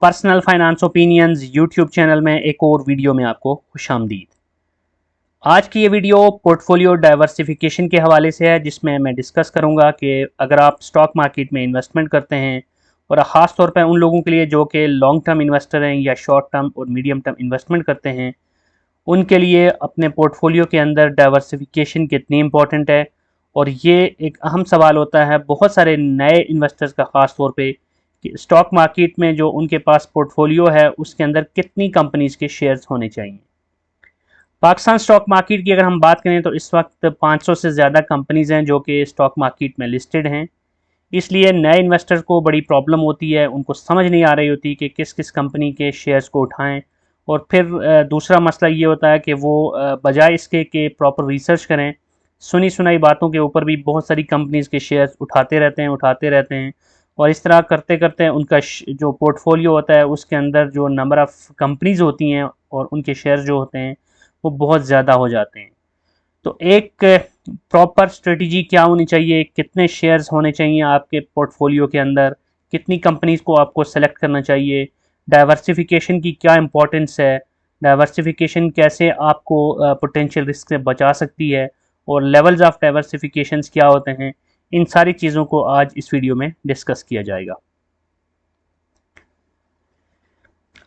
Personal finance opinions YouTube channel में एक और वीडियो में आपको खुशामदीद। आज की ये वीडियो पोर्टफोलियो डाइवर्सिफिकेशन के हवाले से है, जिसमें मैं डिस्कस करूंगा कि अगर आप स्टॉक मार्केट में इन्वेस्टमेंट करते हैं और ख़ास तौर पर उन लोगों के लिए जो कि लॉन्ग टर्म इन्वेस्टर हैं या शॉर्ट टर्म और मीडियम टर्म इन्वेस्टमेंट करते हैं, उनके लिए अपने पोर्टफोलियो के अंदर डाइवर्सिफिकेशन कितनी इंपॉर्टेंट है। और ये एक अहम सवाल होता है बहुत सारे नए इन्वेस्टर्स का, ख़ास तौर पे कि स्टॉक मार्केट में जो उनके पास पोर्टफोलियो है उसके अंदर कितनी कंपनीज़ के शेयर्स होने चाहिए। पाकिस्तान स्टॉक मार्केट की अगर हम बात करें तो इस वक्त 500 से ज़्यादा कंपनीज़ हैं जो कि स्टॉक मार्केट में लिस्टेड हैं। इसलिए नए इन्वेस्टर को बड़ी प्रॉब्लम होती है, उनको समझ नहीं आ रही होती कि किस किस कंपनी के शेयर्स को उठाएं। और फिर दूसरा मसला ये होता है कि वो बजाय इसके कि प्रॉपर रिसर्च करें, सुनी सुनाई बातों के ऊपर भी बहुत सारी कंपनीज़ के शेयर्स उठाते रहते हैं। और इस तरह करते करते उनका जो पोर्टफोलियो होता है उसके अंदर जो नंबर ऑफ़ कंपनीज़ होती हैं और उनके शेयर्स जो होते हैं वो बहुत ज़्यादा हो जाते हैं। तो एक प्रॉपर स्ट्रेटजी क्या होनी चाहिए, कितने शेयर्स होने चाहिए आपके पोर्टफोलियो के अंदर, कितनी कंपनीज़ को आपको सेलेक्ट करना चाहिए, डाइवर्सिफिकेशन की क्या इंपॉर्टेंस है, डाइवर्सिफिकेशन कैसे आपको पोटेंशियल रिस्क से बचा सकती है, और लेवल्स ऑफ डाइवर्सिफिकेशंस क्या होते हैं, इन सारी चीज़ों को आज इस वीडियो में डिस्कस किया जाएगा।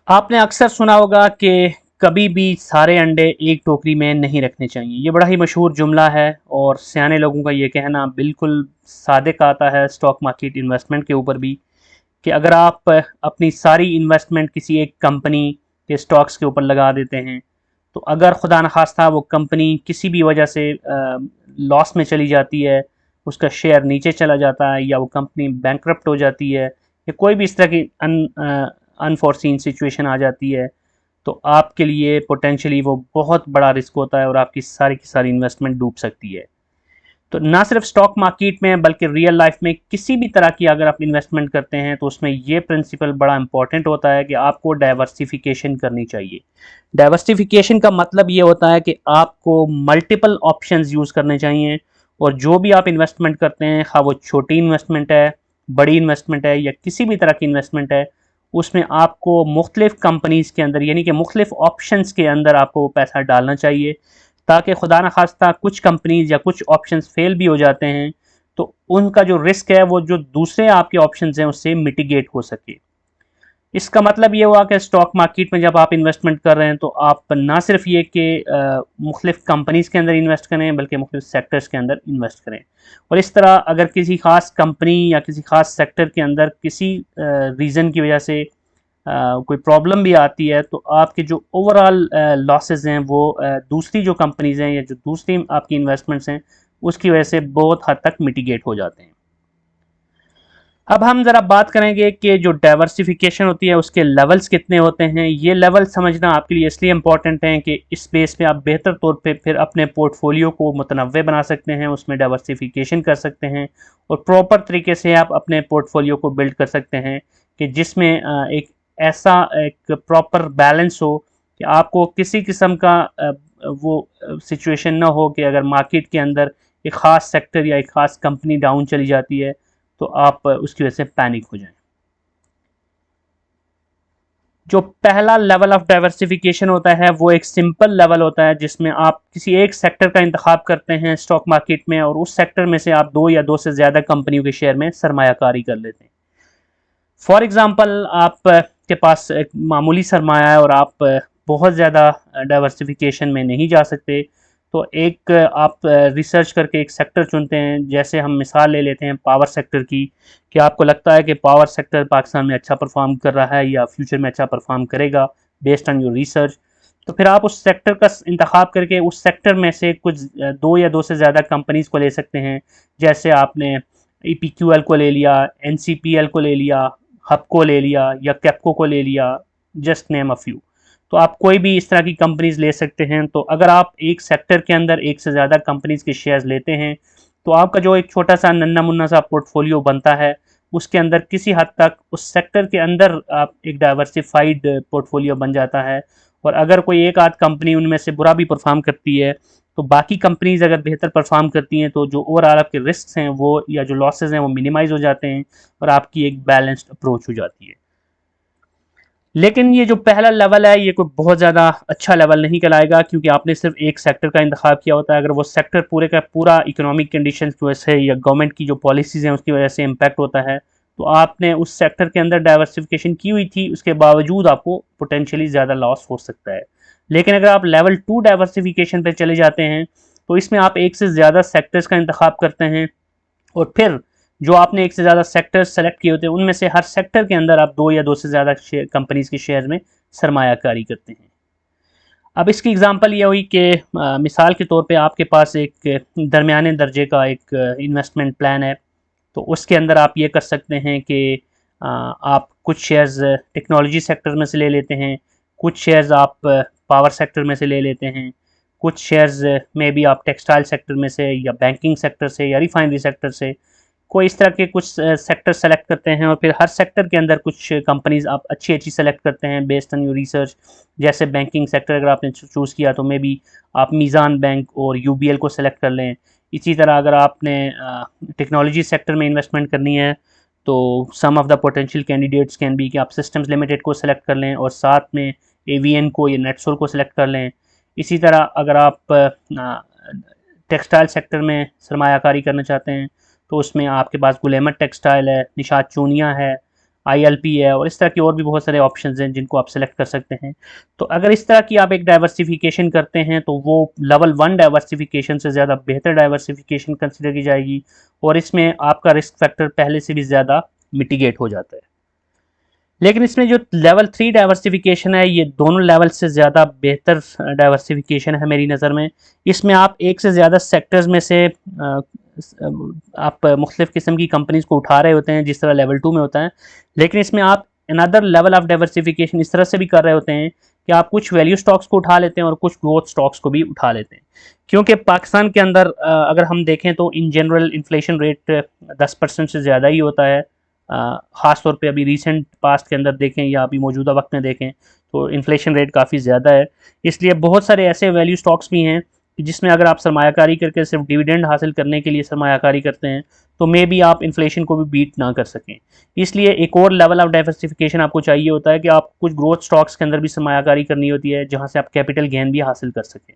आपने अक्सर सुना होगा कि कभी भी सारे अंडे एक टोकरी में नहीं रखने चाहिए। ये बड़ा ही मशहूर जुमला है और सियाने लोगों का ये कहना बिल्कुल सादिक आता है स्टॉक मार्केट इन्वेस्टमेंट के ऊपर भी, कि अगर आप अपनी सारी इन्वेस्टमेंट किसी एक कंपनी के स्टॉक्स के ऊपर लगा देते हैं, तो अगर खुदा न खास्ता वो कंपनी किसी भी वजह से लॉस में चली जाती है, उसका शेयर नीचे चला जाता है या वो कंपनी बैंकरप्ट हो जाती है या कोई भी इस तरह की अनफॉर्सीन सिचुएशन आ जाती है, तो आपके लिए पोटेंशियली वो बहुत बड़ा रिस्क होता है और आपकी सारी की सारी इन्वेस्टमेंट डूब सकती है। तो ना सिर्फ स्टॉक मार्केट में बल्कि रियल लाइफ में किसी भी तरह की अगर आप इन्वेस्टमेंट करते हैं तो उसमें ये प्रिंसिपल बड़ा इंपॉर्टेंट होता है कि आपको डाइवर्सिफिकेशन करनी चाहिए। डाइवर्सिफिकेशन का मतलब ये होता है कि आपको मल्टीपल ऑप्शंस यूज़ करने चाहिए, और जो भी आप इन्वेस्टमेंट करते हैं, हाँ वो छोटी इन्वेस्टमेंट है, बड़ी इन्वेस्टमेंट है या किसी भी तरह की इन्वेस्टमेंट है, उसमें आपको मुख्तलिफ कंपनीज़ के अंदर यानी कि मुख्तलिफ ऑप्शंस के अंदर आपको पैसा डालना चाहिए, ताकि खुदा न खास्ता कुछ कंपनीज या कुछ ऑप्शंस फेल भी हो जाते हैं तो उनका जो रिस्क है वो जो दूसरे आपके ऑप्शंस हैं उससे मिटिगेट हो सके। इसका मतलब ये हुआ कि स्टॉक मार्केट में जब आप इन्वेस्टमेंट कर रहे हैं तो आप ना सिर्फ ये कि मुख्तलिफ कंपनीज़ के अंदर इन्वेस्ट करें बल्कि मुख्तलिफ सेक्टर्स के अंदर इन्वेस्ट करें। और इस तरह अगर किसी खास कंपनी या किसी खास सेक्टर के अंदर किसी रीज़न की वजह से कोई प्रॉब्लम भी आती है तो आपके जो ओवरऑल लॉसेस हैं वो दूसरी जो कंपनीज़ हैं या जो दूसरी आपकी इन्वेस्टमेंट्स हैं उसकी वजह से बहुत हद तक मिटिगेट हो जाते हैं। अब हम ज़रा बात करेंगे कि जो डाइवर्सिफिकेशन होती है उसके लेवल्स कितने होते हैं। ये लेवल समझना आपके लिए इसलिए इम्पॉर्टेंट है कि इस बेस पे आप बेहतर तौर पे फिर अपने पोर्टफोलियो को मुतनव्वे बना सकते हैं, उसमें डाइवर्सिफिकेशन कर सकते हैं और प्रॉपर तरीके से आप अपने पोर्टफोलियो को बिल्ड कर सकते हैं कि जिसमें एक ऐसा एक प्रॉपर बैलेंस हो कि आपको किसी किस्म का वो सिचुएशन ना हो कि अगर मार्केट के अंदर एक ख़ास सेक्टर या एक ख़ास कंपनी डाउन चली जाती है तो आप उसकी वजह से पैनिक हो जाएं। जो पहला लेवल ऑफ डाइवर्सिफिकेशन होता है वो एक सिंपल लेवल होता है जिसमें आप किसी एक सेक्टर का इंतखाब करते हैं स्टॉक मार्केट में और उस सेक्टर में से आप दो या दो से ज़्यादा कंपनियों के शेयर में सरमायाकारी कर लेते हैं। फॉर एग्ज़ाम्पल आप के पास एक मामूली सरमाया है और आप बहुत ज़्यादा डाइवर्सिफिकेशन में नहीं जा सकते, तो एक आप रिसर्च करके एक सेक्टर चुनते हैं। जैसे हम मिसाल ले लेते हैं पावर सेक्टर की, कि आपको लगता है कि पावर सेक्टर पाकिस्तान में अच्छा परफॉर्म कर रहा है या फ्यूचर में अच्छा परफॉर्म करेगा बेस्ड ऑन योर रिसर्च, तो फिर आप उस सेक्टर का इंतखाब करके उस सेक्टर में से कुछ दो या दो से ज़्यादा कंपनीज़ को ले सकते हैं। जैसे आपने EPQL को ले लिया, NCPL को ले लिया, हब को ले लिया या कैपको को ले लिया, जस्ट नेम अ फ्यू। तो आप कोई भी इस तरह की कंपनीज ले सकते हैं। तो अगर आप एक सेक्टर के अंदर एक से ज़्यादा कंपनीज के शेयर्स लेते हैं तो आपका जो एक छोटा सा नन्ना मुन्ना सा पोर्टफोलियो बनता है उसके अंदर किसी हद तक उस सेक्टर के अंदर आप एक डाइवर्सिफाइड पोर्टफोलियो बन जाता है। और अगर कोई एक आध कंपनी उनमें से बुरा भी परफॉर्म करती है तो बाकी कंपनीज अगर बेहतर परफॉर्म करती हैं तो जो ओवरऑल आपके रिस्क हैं वो या जो लॉसेज हैं वो मिनिमाइज हो जाते हैं और आपकी एक बैलेंस्ड अप्रोच हो जाती है। लेकिन ये जो पहला लेवल है ये कोई बहुत ज़्यादा अच्छा लेवल नहीं कहलाएगा, क्योंकि आपने सिर्फ एक सेक्टर का इंतखाब किया होता है। अगर वो सेक्टर पूरे का पूरा इकोनॉमिक कंडीशंस की वजह से या गवर्नमेंट की जो पॉलिसीज़ हैं उसकी वजह से इम्पैक्ट होता है, तो आपने उस सेक्टर के अंदर डाइवर्सिफिकेशन की हुई थी, उसके बावजूद आपको पोटेंशियली ज़्यादा लॉस हो सकता है। लेकिन अगर आप लेवल 2 डाइवर्सिफिकेशन पर चले जाते हैं तो इसमें आप एक से ज़्यादा सेक्टर्स का इंतखाब करते हैं, और फिर जो आपने एक से ज़्यादा सेक्टर्स सेलेक्ट किए होते हैं उनमें से हर सेक्टर के अंदर आप दो या दो से ज़्यादा कंपनीज के शेयर में सरमायाकारी करते हैं। अब इसकी एग्जांपल ये हुई कि मिसाल के तौर पे आपके पास एक दरमियाने दर्जे का एक इन्वेस्टमेंट प्लान है, तो उसके अंदर आप ये कर सकते हैं कि आप कुछ शेयर्स टेक्नोलॉजी सेक्टर में से ले लेते हैं, कुछ शेयर्स आप पावर सेक्टर में से ले लेते हैं, कुछ शेयर्स में भी आप टेक्सटाइल सेक्टर में से या बैंकिंग सेक्टर से या रिफाइनरी सेक्टर से कोई इस तरह के कुछ सेक्टर सेलेक्ट करते हैं, और फिर हर सेक्टर के अंदर कुछ कंपनीज आप अच्छी अच्छी सेलेक्ट करते हैं बेस्ड ऑन योर रिसर्च। जैसे बैंकिंग सेक्टर अगर आपने चूज़ किया तो मे बी आप मीज़ान बैंक और यूबीएल को सेलेक्ट कर लें। इसी तरह अगर आपने टेक्नोलॉजी सेक्टर में इन्वेस्टमेंट करनी है तो some of the potential candidates can be कि आप सिस्टम्स लिमिटेड को सेलेक्ट कर लें और साथ में एवीएन को या नेटसोल को सेलेक्ट कर लें। इसी तरह अगर आप टेक्सटाइल सेक्टर में सरमायाकारी करना चाहते हैं तो उसमें आपके पास गुलेमत टेक्सटाइल है, निशात चूनिया है, आईएलपी है, और इस तरह की और भी बहुत सारे ऑप्शंस हैं जिनको आप सेलेक्ट कर सकते हैं। तो अगर इस तरह की आप एक डाइवर्सिफिकेशन करते हैं तो वो लेवल 1 डाइवर्सिफिकेशन से ज़्यादा बेहतर डाइवर्सिफिकेशन कंसिडर की जाएगी, और इसमें आपका रिस्क फैक्टर पहले से भी ज़्यादा मिटिगेट हो जाता है। लेकिन इसमें जो लेवल 3 डाइवर्सिफिकेशन है ये दोनों लेवल से ज़्यादा बेहतर डाइवर्सिफिकेशन है मेरी नज़र में। इसमें आप एक से ज़्यादा सेक्टर्स में से आप मुख्तलिफ़ किस्म की कंपनीज को उठा रहे होते हैं जिस तरह लेवल 2 में होता है, लेकिन इसमें आप अनदर लेवल ऑफ डाइवर्सिफिकेशन इस तरह से भी कर रहे होते हैं कि आप कुछ वैल्यू स्टॉक्स को उठा लेते हैं और कुछ ग्रोथ स्टॉक्स को भी उठा लेते हैं। क्योंकि पाकिस्तान के अंदर अगर हम देखें तो इन जनरल इन्फ्लेशन रेट 10% से ज़्यादा ही होता है। ख़ास तौर पे अभी रीसेंट पास्ट के अंदर देखें या अभी मौजूदा वक्त में देखें तो इन्फ्लेशन रेट काफ़ी ज़्यादा है। इसलिए बहुत सारे ऐसे वैल्यू स्टॉक्स भी हैं जिसमें अगर आप सरमायाकारी करके सिर्फ डिविडेंड हासिल करने के लिए सरमायाकारी करते हैं तो मे बी आप इन्फ्लेशन को भी बीट ना कर सकें। इसलिए एक और लेवल ऑफ डाइवर्सिफिकेशन आपको चाहिए होता है कि आप कुछ ग्रोथ स्टॉक्स के अंदर भी सरमायाकारी करनी होती है जहाँ से आप कैपिटल गेन भी हासिल कर सकें।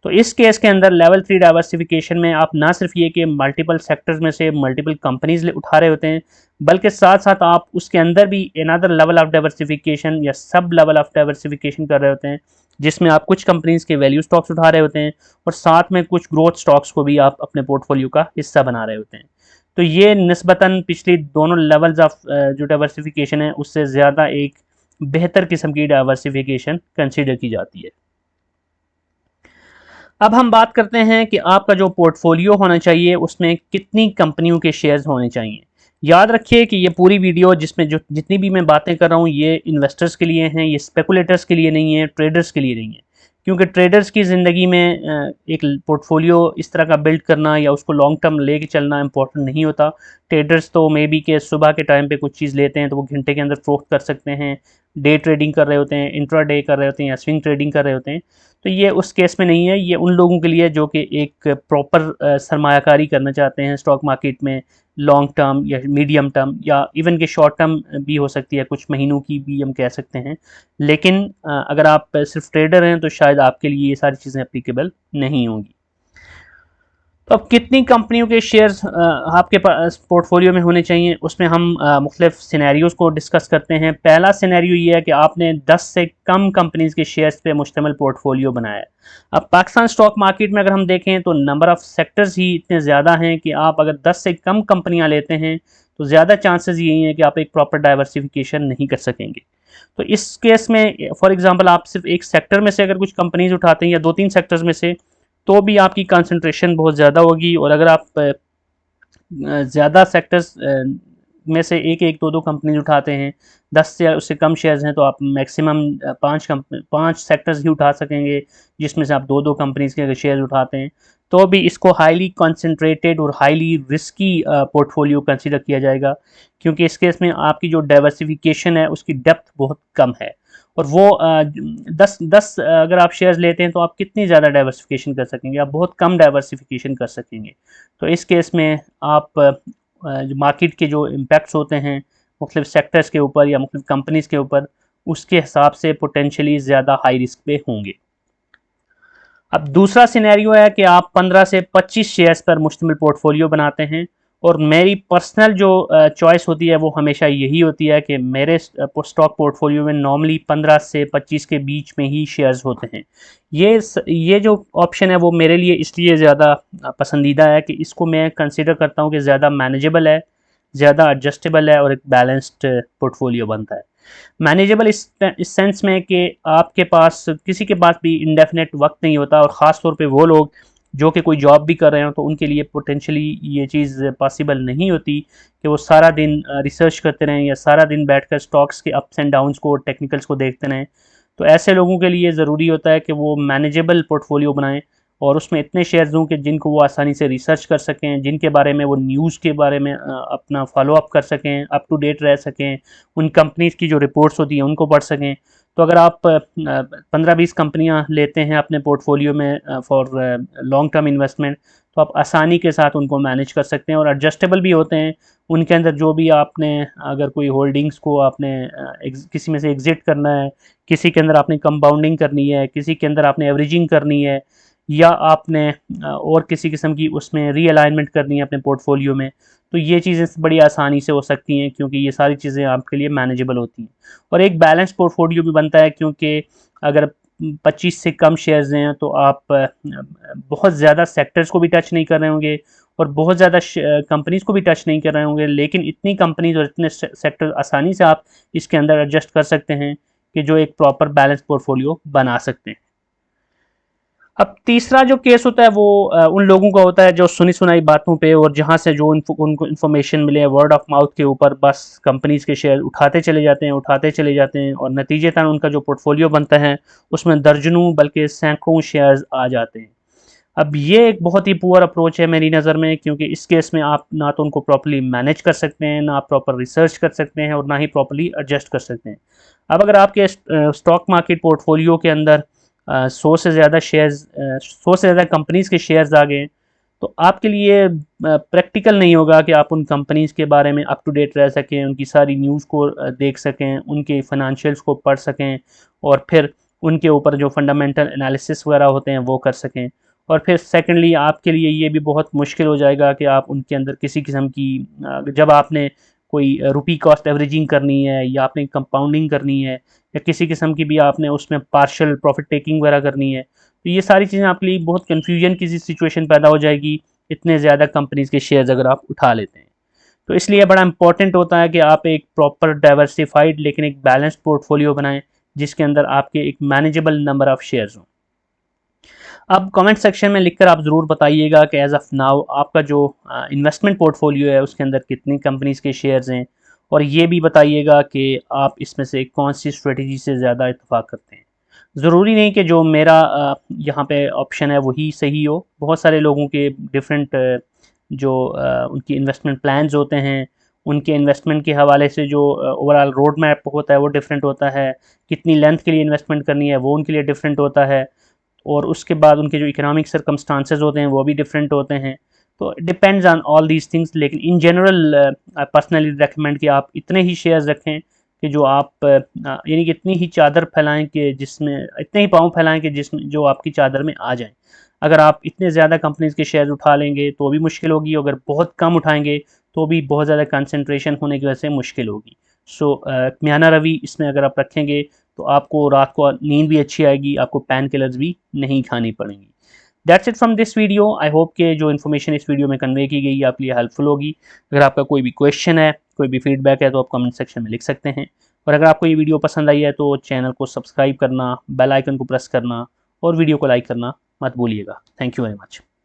तो इस केस के अंदर लेवल 3 डाइवर्सिफिकेशन में आप ना सिर्फ ये कि मल्टीपल सेक्टर्स में से मल्टीपल कंपनीज उठा रहे होते हैं, बल्कि साथ साथ आप उसके अंदर भी अनदर लेवल ऑफ डाइवर्सिफिकेशन या सब लेवल ऑफ डाइवर्सिफिकेशन कर रहे होते हैं, जिसमें आप कुछ कंपनीज के वैल्यू स्टॉक्स उठा रहे होते हैं और साथ में कुछ ग्रोथ स्टॉक्स को भी आप अपने पोर्टफोलियो का हिस्सा बना रहे होते हैं। तो ये निस्बतन पिछली दोनों लेवल्स ऑफ जो डाइवर्सिफिकेशन है उससे ज़्यादा एक बेहतर किस्म की डाइवर्सिफिकेशन कंसिडर की जाती है। अब हम बात करते हैं कि आपका जो पोर्टफोलियो होना चाहिए उसमें कितनी कंपनियों के शेयर्स होने चाहिए। याद रखिए कि ये पूरी वीडियो जिसमें जो जितनी भी मैं बातें कर रहा हूँ ये इन्वेस्टर्स के लिए हैं, ये स्पेकुलेटर्स के लिए नहीं है, ट्रेडर्स के लिए नहीं है। क्योंकि ट्रेडर्स की ज़िंदगी में एक पोर्टफोलियो इस तरह का बिल्ड करना या उसको लॉन्ग टर्म लेके चलना इंपॉर्टेंट नहीं होता। ट्रेडर्स तो मे बी के सुबह के टाइम पे कुछ चीज़ लेते हैं तो वो घंटे के अंदर फ़रोख्त कर सकते हैं, डे ट्रेडिंग कर रहे होते हैं, इंट्रा डे कर रहे होते हैं या स्विंग ट्रेडिंग कर रहे होते हैं। तो ये उस केस में नहीं है, ये उन लोगों के लिए जो कि एक प्रॉपर सरमायाकारी करना चाहते हैं स्टॉक मार्केट में, लॉन्ग टर्म या मीडियम टर्म या इवन के शॉर्ट टर्म भी हो सकती है, कुछ महीनों की भी हम कह सकते हैं। लेकिन अगर आप सिर्फ ट्रेडर हैं तो शायद आपके लिए ये सारी चीज़ें एप्लीकेबल नहीं होंगी। तो अब कितनी कंपनियों के शेयर्स आपके पास पोर्टफोलियो में होने चाहिए उसमें हम मुख्तलिफ सिनेरियोज़ को डिस्कस करते हैं। पहला सिनेरियो ये है कि आपने 10 से कम कंपनीज़ के शेयर्स पे मुश्तमिल पोर्टफोलियो बनाया है। अब पाकिस्तान स्टॉक मार्केट में अगर हम देखें तो नंबर ऑफ़ सेक्टर्स ही इतने ज़्यादा हैं कि आप अगर 10 से कम कंपनियाँ लेते हैं तो ज़्यादा चांसेस यही हैं कि आप एक प्रॉपर डाइवर्सिफिकेशन नहीं कर सकेंगे। तो इस केस में फॉर एग्ज़ाम्पल आप सिर्फ एक सेक्टर में से अगर कुछ कंपनीज़ उठाते हैं या 2-3 सेक्टर्स में से तो भी आपकी कंसंट्रेशन बहुत ज़्यादा होगी, और अगर आप ज़्यादा सेक्टर्स में से एक एक दो दो कंपनीज उठाते हैं, 10 से उससे कम शेयर्स हैं तो आप मैक्सिमम 5 सेक्टर्स ही उठा सकेंगे, जिसमें से आप दो दो कंपनीज के अगर शेयर्स उठाते हैं तो भी इसको हाईली कंसंट्रेटेड और हाईली रिस्की पोर्टफोलियो कंसीडर किया जाएगा, क्योंकि इस केस में आपकी जो डाइवर्सिफिकेशन है उसकी डेप्थ बहुत कम है। और वो 10 अगर आप शेयर्स लेते हैं तो आप कितनी ज़्यादा डाइवर्सिफिकेशन कर सकेंगे, आप बहुत कम डाइवर्सिफिकेशन कर सकेंगे। तो इस केस में आप मार्केट के जो इम्पैक्ट्स होते हैं मुख्तलिफ सेक्टर्स के ऊपर या मुख्तलिफ कंपनीज़ के ऊपर उसके हिसाब से पोटेंशियली ज़्यादा हाई रिस्क पे होंगे। अब दूसरा सिनेरियो है कि आप 15 से 25 शेयर्स पर मुश्तमिल पोर्टफोलियो बनाते हैं, और मेरी पर्सनल जो चॉइस होती है वो हमेशा यही होती है कि मेरे स्टॉक पोर्टफोलियो में नॉर्मली 15 से 25 के बीच में ही शेयर्स होते हैं। ये जो ऑप्शन है वो मेरे लिए इसलिए ज़्यादा पसंदीदा है कि इसको मैं कंसिडर करता हूँ कि ज़्यादा मैनेजेबल है, ज़्यादा एडजस्टेबल है और एक बैलेंस्ड पोर्टफोलियो बनता है। मैनेजेबल इस सेंस में कि आपके पास किसी के पास भी इंडेफिनेट वक्त नहीं होता, और ख़ास तौर पे वो लोग जो कि कोई जॉब भी कर रहे हो तो उनके लिए पोटेंशली ये चीज़ पॉसिबल नहीं होती कि वो सारा दिन रिसर्च करते रहें या सारा दिन बैठकर स्टॉक्स के अप्स एंड डाउन्स को, टेक्निकल्स को देखते रहें। तो ऐसे लोगों के लिए ज़रूरी होता है कि वो मैनेजेबल पोर्टफोलियो बनाएं और उसमें इतने शेयर्स दूँ कि जिनको वो आसानी से रिसर्च कर सकें, जिनके बारे में वो न्यूज़ के बारे में अपना फॉलो अप कर सकें, अप टू डेट रह सकें, उन कंपनीज़ की जो रिपोर्ट्स होती हैं उनको पढ़ सकें। तो अगर आप 15-20 कंपनियां लेते हैं अपने पोर्टफोलियो में फॉर लॉन्ग टर्म इन्वेस्टमेंट, तो आप आसानी के साथ उनको मैनेज कर सकते हैं और एडजस्टेबल भी होते हैं। उनके अंदर जो भी आपने अगर कोई होल्डिंग्स को आपने किसी में से एग्ज़िट करना है, किसी के अंदर आपने कंपाउंडिंग करनी है, किसी के अंदर आपने एवरेजिंग करनी है, या आपने और किसी किस्म की उसमें रीअलाइनमेंट करनी है अपने पोर्टफोलियो में, तो ये चीज़ें बड़ी आसानी से हो सकती हैं क्योंकि ये सारी चीज़ें आपके लिए मैनेजेबल होती हैं। और एक बैलेंस पोर्टफोलियो भी बनता है क्योंकि अगर 25 से कम शेयर्स हैं तो आप बहुत ज़्यादा सेक्टर्स को भी टच नहीं कर रहे होंगे और बहुत ज़्यादा कंपनीज़ को भी टच नहीं कर रहे होंगे, लेकिन इतनी कंपनीज और इतने सेक्टर आसानी से आप इसके अंदर एडजस्ट कर सकते हैं कि जो एक प्रॉपर बैलेंस पोर्टफोलियो बना सकते हैं। अब तीसरा जो केस होता है वो उन लोगों का होता है जो सुनी सुनाई बातों पे और जहाँ से जो उनको इन्फॉर्मेशन मिले वर्ड ऑफ माउथ के ऊपर बस कंपनीज के शेयर उठाते चले जाते हैं, उठाते चले जाते हैं, और नतीजतन उनका जो पोर्टफोलियो बनता है उसमें दर्जनों बल्कि सैकड़ों शेयर्स आ जाते हैं। अब ये एक बहुत ही पुअर अप्रोच है मेरी नज़र में, क्योंकि इस केस में आप ना तो उनको प्रॉपर्ली मैनेज कर सकते हैं, ना आप प्रॉपर रिसर्च कर सकते हैं, और ना ही प्रॉपर्ली एडजस्ट कर सकते हैं। अब अगर आपके स्टॉक मार्केट पोर्टफोलियो के अंदर 100 से ज़्यादा शेयर्स 100 से ज़्यादा कंपनीज़ के शेयर्स आ गए, तो आपके लिए प्रैक्टिकल नहीं होगा कि आप उन कंपनीज़ के बारे में अप टू डेट रह सकें, उनकी सारी न्यूज़ को देख सकें, उनके फाइनेंशियल्स को पढ़ सकें, और फिर उनके ऊपर जो फंडामेंटल एनालिसिस वगैरह होते हैं वो कर सकें। और फिर सेकेंडली आपके लिए ये भी बहुत मुश्किल हो जाएगा कि आप उनके अंदर किसी किस्म की जब आपने कोई रुपी कॉस्ट एवरेजिंग करनी है या आपने कंपाउंडिंग करनी है या किसी किस्म की भी आपने उसमें पार्शियल प्रॉफिट टेकिंग वगैरह करनी है, तो ये सारी चीज़ें आपके लिए बहुत कन्फ्यूजन की सिचुएशन पैदा हो जाएगी इतने ज़्यादा कंपनीज़ के शेयर्स अगर आप उठा लेते हैं। तो इसलिए बड़ा इंपॉर्टेंट होता है कि आप एक प्रॉपर डाइवर्सिफाइड लेकिन एक बैलेंस्ड पोर्टफोलियो बनाएं जिसके अंदर आपके एक मैनेजेबल नंबर ऑफ शेयर्स हों। अब कमेंट सेक्शन में लिखकर आप ज़रूर बताइएगा कि एज ऑफ नाउ आपका जो इन्वेस्टमेंट पोर्टफोलियो है उसके अंदर कितनी कंपनीज़ के शेयर्स हैं, और ये भी बताइएगा कि आप इसमें से कौन सी स्ट्रेटजी से ज़्यादा इत्तेफाक करते हैं। ज़रूरी नहीं कि जो मेरा यहाँ पे ऑप्शन है वही सही हो, बहुत सारे लोगों के डिफरेंट जो उनकी इन्वेस्टमेंट प्लान्स होते हैं, उनके इन्वेस्टमेंट के हवाले से जो ओवरऑल रोड मैप होता है वो डिफरेंट होता है, कितनी लेंथ के लिए इन्वेस्टमेंट करनी है वो उनके लिए डिफरेंट होता है, और उसके बाद उनके जो इकोनॉमिक सर्कमस्टांसेस होते हैं वो भी डिफरेंट होते हैं। तो depends on all these things, लेकिन इन जनरल पर्सनली रेकमेंड कि आप इतने ही शेयर्स रखें कि जो आप यानी कि इतनी ही चादर फैलाएं कि जिसमें इतने ही पाँव फैलाएं कि जिसमें जो आपकी चादर में आ जाएं। अगर आप इतने ज़्यादा कंपनीज़ के शेयर्स उठा लेंगे तो भी मुश्किल होगी, अगर बहुत कम उठाएंगे तो भी बहुत ज़्यादा कंसंट्रेशन होने की वजह से मुश्किल होगी। सो म्याना रवि इसमें अगर आप रखेंगे तो आपको रात को नींद भी अच्छी आएगी, आपको पैन किलर्स भी नहीं खानी पड़ेंगी। That's it from this video. I hope कि जो इन्फॉर्मेशन इस वीडियो में कन्वे की गई आपके लिए हेल्पफुल होगी। अगर आपका कोई भी क्वेश्चन है, कोई भी फीडबैक है तो आप कमेंट सेक्शन में लिख सकते हैं, और अगर आपको ये वीडियो पसंद आई है तो चैनल को सब्सक्राइब करना, बेल आइकन को प्रेस करना और वीडियो को लाइक करना मत भूलिएगा। Thank you very much.